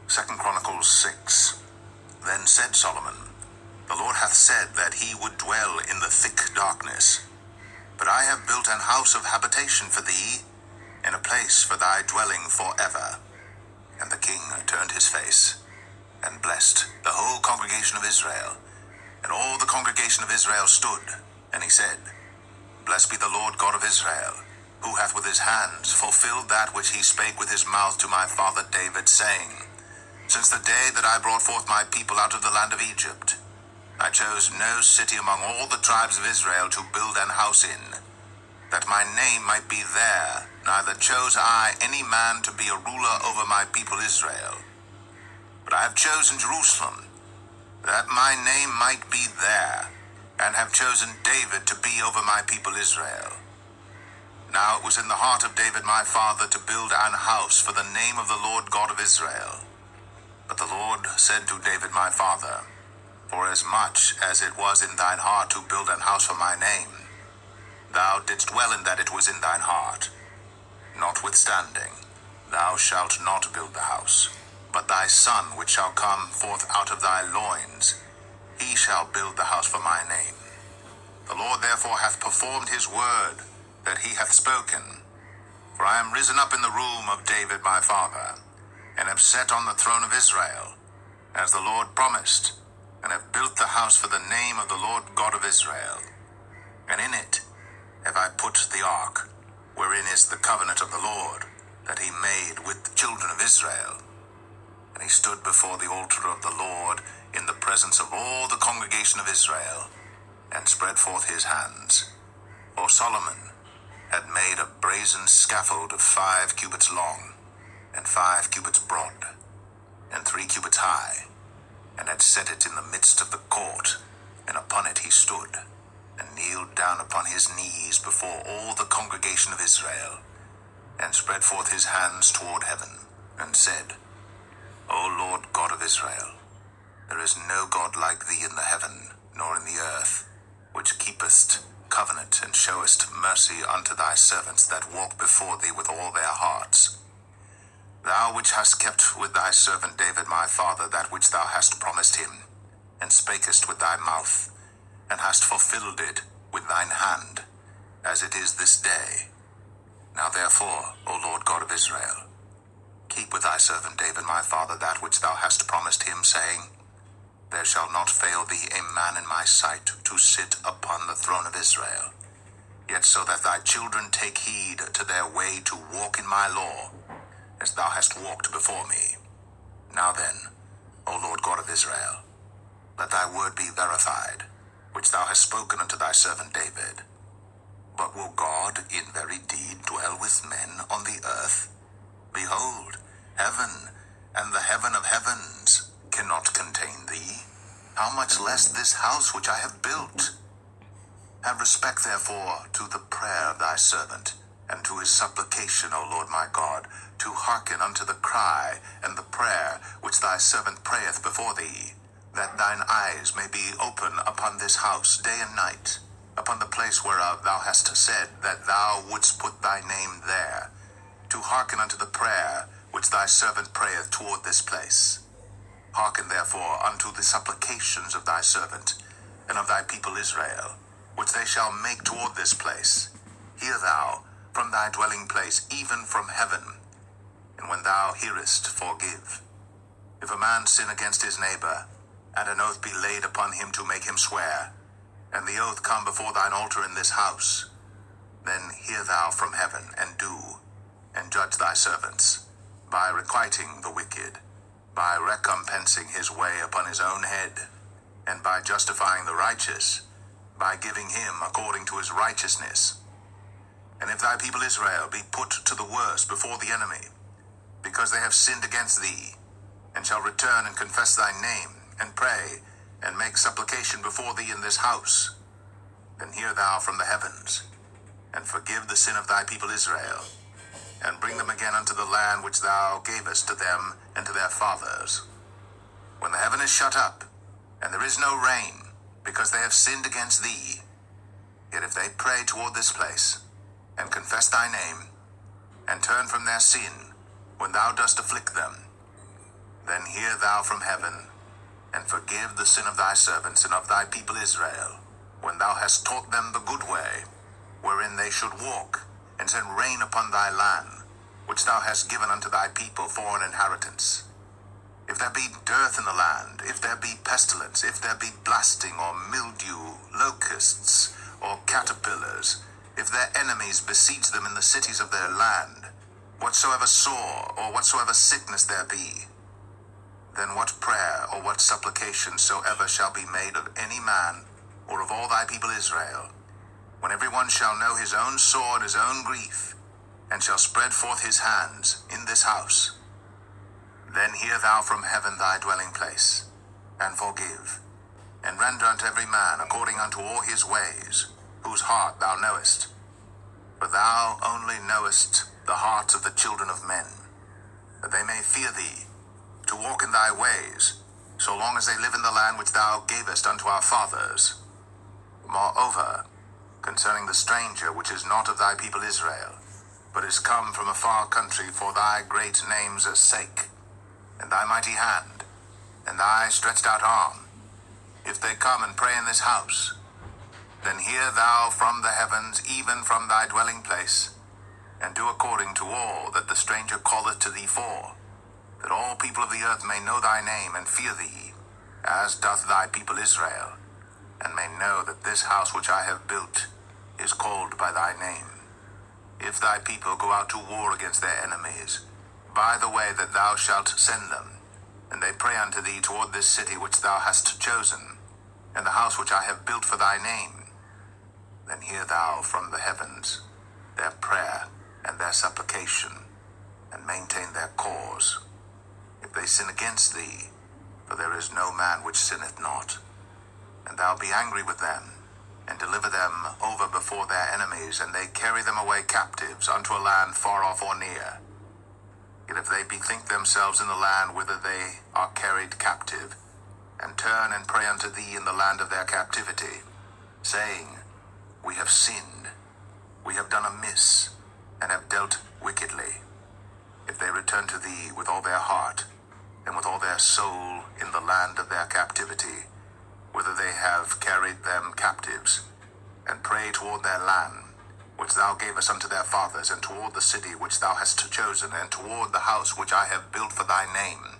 Chronicles 6. Then said Solomon, The Lord hath said that he would dwell in the thick darkness. But I have built an house of habitation for thee, and a place for thy dwelling forever. And the king turned his face, and blessed the whole congregation of Israel. And all the congregation of Israel stood, and he said, Blessed be the Lord God of Israel, who hath with his hands fulfilled that which he spake with his mouth to my father David, saying, Since the day that I brought forth my people out of the land of Egypt, I chose no city among all the tribes of Israel to build an house in, that my name might be there, neither chose I any man to be a ruler over my people Israel. But I have chosen Jerusalem, that my name might be there, and have chosen David to be over my people Israel. Now it was in the heart of David my father to build an house for the name of the Lord God of Israel. But the Lord said to David my father, Forasmuch as it was in thine heart to build an house for my name, thou didst well in that it was in thine heart. Notwithstanding, thou shalt not build the house, but thy son which shall come forth out of thy loins, he shall build the house for my name. The Lord therefore hath performed his word that he hath spoken. For I am risen up in the room of David my father, and am set on the throne of Israel, as the Lord promised, and have built the house for the name of the Lord God of Israel. And in it have I put the ark, wherein is the covenant of the Lord, that he made with the children of Israel. And he stood before the altar of the Lord in the presence of all the congregation of Israel, and spread forth his hands. For Solomon had made a brazen scaffold of 5 cubits long, and 5 cubits broad, and 3 cubits high, and had set it in the midst of the court, and upon it he stood, and kneeled down upon his knees before all the congregation of Israel, and spread forth his hands toward heaven, and said, O Lord God of Israel, there is no God like thee in the heaven, nor in the earth, which keepest covenant and showest mercy unto thy servants that walk before thee with all their hearts. Thou which hast kept with thy servant David my father that which thou hast promised him, and spakest with thy mouth, and hast fulfilled it with thine hand, as it is this day. Now therefore, O Lord God of Israel, keep with thy servant David my father that which thou hast promised him, saying, There shall not fail thee a man in my sight to sit upon the throne of Israel. Yet so that thy children take heed to their way to walk in my law, as thou hast walked before me. Now then, O Lord God of Israel, let thy word be verified, which thou hast spoken unto thy servant David. But will God in very deed dwell with men on the earth? Behold, heaven and the heaven of heavens cannot contain thee. How much less this house which I have built? Have respect therefore to the prayer of thy servant, and to his supplication, O Lord my God, to hearken unto the cry and the prayer which thy servant prayeth before thee, that thine eyes may be open upon this house day and night, upon the place whereof thou hast said that thou wouldst put thy name there, to hearken unto the prayer which thy servant prayeth toward this place. Hearken therefore unto the supplications of thy servant, and of thy people Israel, which they shall make toward this place. Hear thou from thy dwelling place, even from heaven, and when thou hearest, forgive. If a man sin against his neighbor, and an oath be laid upon him to make him swear, and the oath come before thine altar in this house, then hear thou from heaven, and do, and judge thy servants, by requiting the wicked, by recompensing his way upon his own head, and by justifying the righteous, by giving him according to his righteousness. And if thy people Israel be put to the worse before the enemy, because they have sinned against thee, and shall return and confess thy name, and pray, and make supplication before thee in this house, then hear thou from the heavens, and forgive the sin of thy people Israel, and bring them again unto the land which thou gavest to them and to their fathers. When the heaven is shut up, and there is no rain, because they have sinned against thee, yet if they pray toward this place, and confess thy name, and turn from their sin, when thou dost afflict them, Then hear thou from heaven, and forgive the sin of thy servants and of thy people Israel, when thou hast taught them the good way, wherein they should walk, and send rain upon thy land, which thou hast given unto thy people for an inheritance. If there be dearth in the land, if there be pestilence, if there be blasting or mildew, locusts, or caterpillars, if their enemies besiege them in the cities of their land, whatsoever sore or whatsoever sickness there be, then what prayer or what supplication soever shall be made of any man, or of all thy people Israel, when every one shall know his own sore and his own grief, and shall spread forth his hands in this house, then hear thou from heaven thy dwelling place, and forgive, and render unto every man according unto all his ways, whose heart thou knowest. For thou only knowest the hearts of the children of men, that they may fear thee, to walk in thy ways, so long as they live in the land which thou gavest unto our fathers. Moreover, concerning the stranger which is not of thy people Israel, but is come from a far country for thy great name's sake, and thy mighty hand, and thy stretched out arm, if they come and pray in this house, then hear thou from the heavens, even from thy dwelling place, and do according to all that the stranger calleth to thee for, that all people of the earth may know thy name and fear thee, as doth thy people Israel, and may know that this house which I have built is called by thy name. If thy people go out to war against their enemies, by the way that thou shalt send them, and they pray unto thee toward this city which thou hast chosen, and the house which I have built for thy name, then hear thou from the heavens their prayer and their supplication, and maintain their cause. If they sin against thee, for there is no man which sinneth not, and thou be angry with them, and deliver them over before their enemies, and they carry them away captives unto a land far off or near. Yet if they bethink themselves in the land whither they are carried captive, and turn and pray unto thee in the land of their captivity, saying, We have sinned, we have done amiss, and have dealt wickedly. If they return to thee with all their heart, and with all their soul in the land of their captivity, whither they have carried them captives, and pray toward their land, which thou gavest unto their fathers, and toward the city which thou hast chosen, and toward the house which I have built for thy name,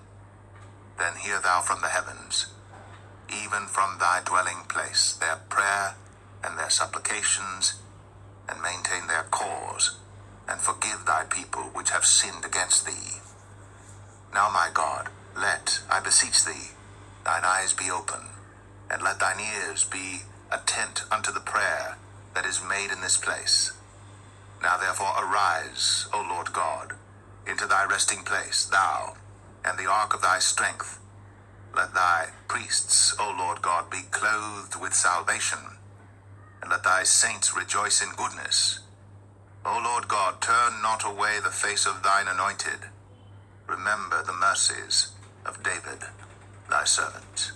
then hear thou from the heavens, even from thy dwelling place, their prayer and their supplications, and maintain their cause, and forgive thy people which have sinned against thee. Now, my God, let, I beseech thee, thine eyes be open, and let thine ears be attent unto the prayer that is made in this place. Now therefore arise, O Lord God, into thy resting place, thou, and the ark of thy strength. Let thy priests, O Lord God, be clothed with salvation, and let thy saints rejoice in goodness. O Lord God, turn not away the face of thine anointed. Remember the mercies of David, thy servant.